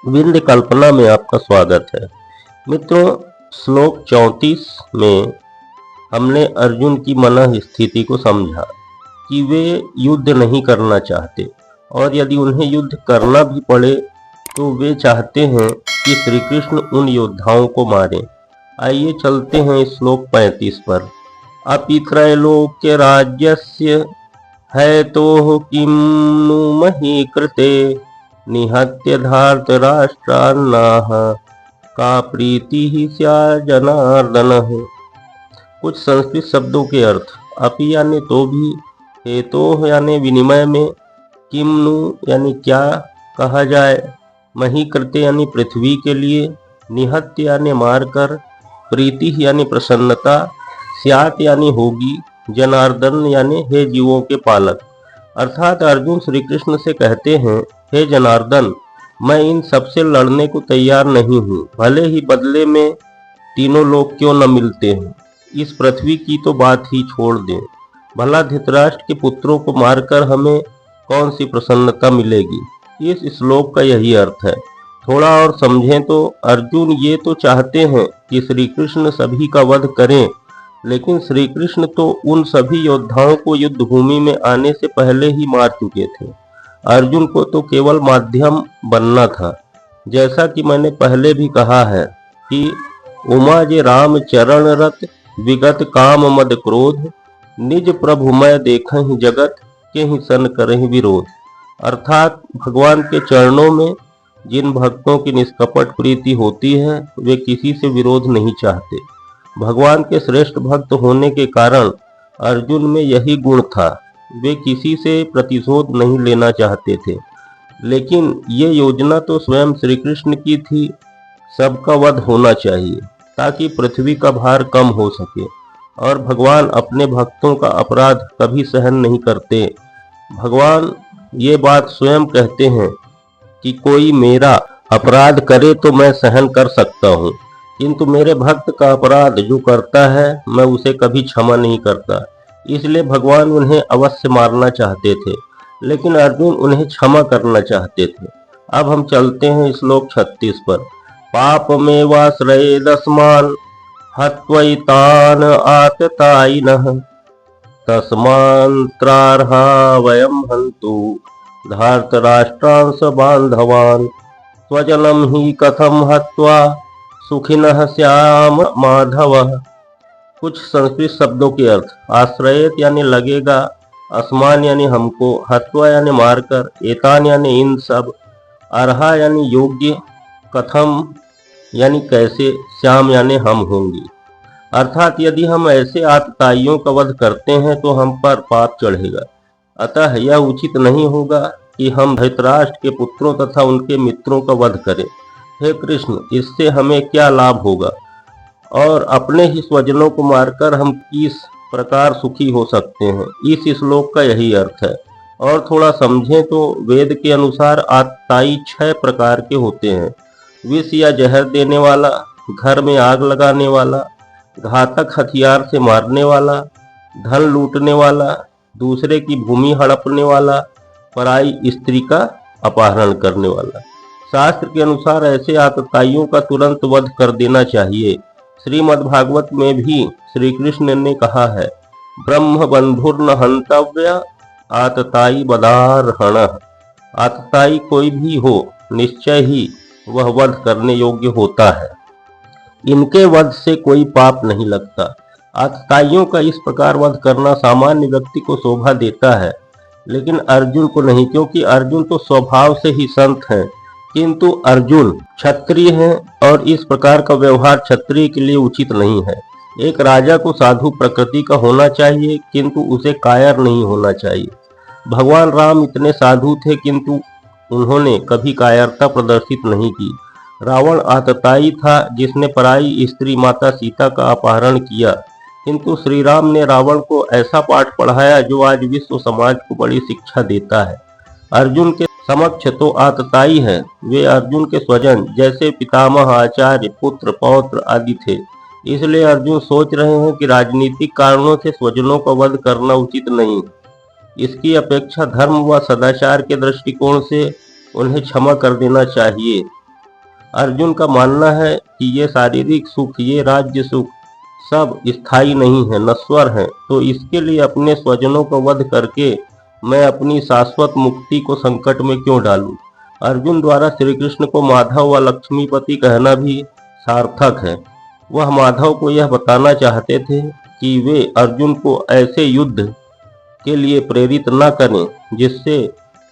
विंध्य कल्पना में आपका स्वागत है। मित्रों, श्लोक 34 में हमने अर्जुन की मन स्थिति को समझा कि वे युद्ध नहीं करना चाहते और यदि उन्हें युद्ध करना भी पड़े तो वे चाहते हैं कि श्री कृष्ण उन योद्धाओं को मारें। आइए चलते हैं श्लोक 35 पर। अपि त्रैलोक्य राज्यस्य हेतोः किं नु मही कृते निहत्य धार्तराष्ट्रान्नाः का प्रीतिः स्यात् जनार्दनः। कुछ संस्कृत शब्दों के अर्थ। अपि यानी तो भी, हेतोः यानी विनिमय में, किम्नु यानी क्या कहा जाए, मही कृते यानी पृथ्वी के लिए, निहत्य यानी मारकर, प्रीति यानी प्रसन्नता, स्यात् यानी होगी, जनार्दन यानी हे जीवों के पालक। अर्थात अर्जुन श्री कृष्ण से कहते हैं, हे जनार्दन, मैं इन सबसे लड़ने को तैयार नहीं हूँ, भले ही बदले में तीनों लोग क्यों न मिलते हैं। इस पृथ्वी की तो बात ही छोड़ दें, भला धृतराष्ट्र के पुत्रों को मारकर हमें कौन सी प्रसन्नता मिलेगी। इस श्लोक का यही अर्थ है। थोड़ा और समझें तो अर्जुन ये तो चाहते हैं कि श्री कृष्ण सभी का वध करें, लेकिन श्री कृष्ण तो उन सभी योद्धाओं को युद्ध भूमि में आने से पहले ही मार चुके थे। अर्जुन को तो केवल माध्यम बनना था। जैसा कि मैंने पहले भी कहा है कि उमा जे राम चरण रत विगत काम मद क्रोध निज प्रभु मैं देखहि जगत के ही सन करहि विरोध। अर्थात भगवान के चरणों में जिन भक्तों की निष्कपट प्रीति होती है वे किसी से विरोध नहीं चाहते। भगवान के श्रेष्ठ भक्त होने के कारण अर्जुन में यही गुण था। वे किसी से प्रतिशोध नहीं लेना चाहते थे, लेकिन ये योजना तो स्वयं श्री कृष्ण की थी। सबका वध होना चाहिए ताकि पृथ्वी का भार कम हो सके, और भगवान अपने भक्तों का अपराध कभी सहन नहीं करते। भगवान ये बात स्वयं कहते हैं कि कोई मेरा अपराध करे तो मैं सहन कर सकता हूँ, किंतु मेरे भक्त का अपराध जो करता है मैं उसे कभी क्षमा नहीं करता। इसलिए भगवान उन्हें अवश्य मारना चाहते थे, लेकिन अर्जुन उन्हें क्षमा करना चाहते थे। अब हम चलते हैं श्लोक 36 पर। पाप में वाश्रय दस्मान हत्वैतान आततायिनः तस्मान्त्रार्हा वयं हन्तु धार्तराष्ट्रांस बान्धवान् स्वजनं हि कथं हत्वा सुखिनः स्याम माधवः। कुछ संस्कृत शब्दों के अर्थ। आश्रयत यानी लगेगा, असमान यानी हमको, हत्वा यानी मारकर, एतान यानी इन सब, अर्हा यानी योग्य, कथम यानी कैसे, श्याम यानी हम होंगे। अर्थात यदि हम ऐसे आतताइयों का वध करते हैं तो हम पर पाप चढ़ेगा। अतः यह उचित नहीं होगा कि हम धृतराष्ट्र के पुत्रों तथा उनके मित्रों का वध करें। हे कृष्ण, इससे हमें क्या लाभ होगा और अपने ही स्वजनों को मारकर हम किस प्रकार सुखी हो सकते हैं। इस श्लोक का यही अर्थ है। और थोड़ा समझें तो वेद के अनुसार आतताई 6 प्रकार के होते हैं। विष या जहर देने वाला, घर में आग लगाने वाला, घातक हथियार से मारने वाला, धन लूटने वाला, दूसरे की भूमि हड़पने वाला, पराई स्त्री का अपहरण करने वाला। शास्त्र के अनुसार ऐसे आतताइयों का तुरंत वध कर देना चाहिए। श्रीमद्भागवत में भी श्री कृष्ण ने कहा है, ब्रह्म बंधुर्न हंतव्य आतताई बदारहण। आतताई कोई भी हो, निश्चय ही वह वध करने योग्य होता है। इनके वध से कोई पाप नहीं लगता। आतताइयों का इस प्रकार वध करना सामान्य व्यक्ति को शोभा देता है, लेकिन अर्जुन को नहीं, क्योंकि अर्जुन तो स्वभाव से ही संत हैं। किंतु अर्जुन क्षत्रिय हैं और इस प्रकार का व्यवहार क्षत्रिय के लिए उचित नहीं है। एक राजा को साधु प्रकृति का होना चाहिए, किंतु उसे कायर नहीं होना चाहिए। भगवान राम इतने साधु थे, किंतु उन्होंने कभी कायरता प्रदर्शित नहीं की। रावण आतताई था, जिसने पराई स्त्री माता सीता का अपहरण किया, किंतु श्री राम ने रावण को ऐसा पाठ पढ़ाया जो आज विश्व समाज को बड़ी शिक्षा देता है। अर्जुन के समक्ष तो आतताई है, वे अर्जुन के स्वजन जैसे पितामह, आचार्य, पुत्र, पौत्र आदि थे। इसलिए अर्जुन सोच रहे हैं कि राजनीतिक कारणों से स्वजनों का वध करना उचित नहीं। इसकी अपेक्षा धर्म व सदाचार के दृष्टिकोण से उन्हें क्षमा कर देना चाहिए। अर्जुन का मानना है कि ये शारीरिक सुख, ये राज्य सुख सब स्थायी नहीं है, नश्वर है, तो इसके लिए अपने स्वजनों को वध करके मैं अपनी शाश्वत मुक्ति को संकट में क्यों डालूं। अर्जुन द्वारा श्री कृष्ण को माधव व लक्ष्मीपति कहना भी सार्थक है। वह माधव को यह बताना चाहते थे कि वे अर्जुन को ऐसे युद्ध के लिए प्रेरित न करें जिससे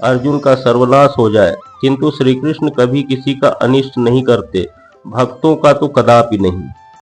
अर्जुन का सर्वनाश हो जाए, किंतु श्री कृष्ण कभी किसी का अनिष्ट नहीं करते, भक्तों का तो कदापि नहीं।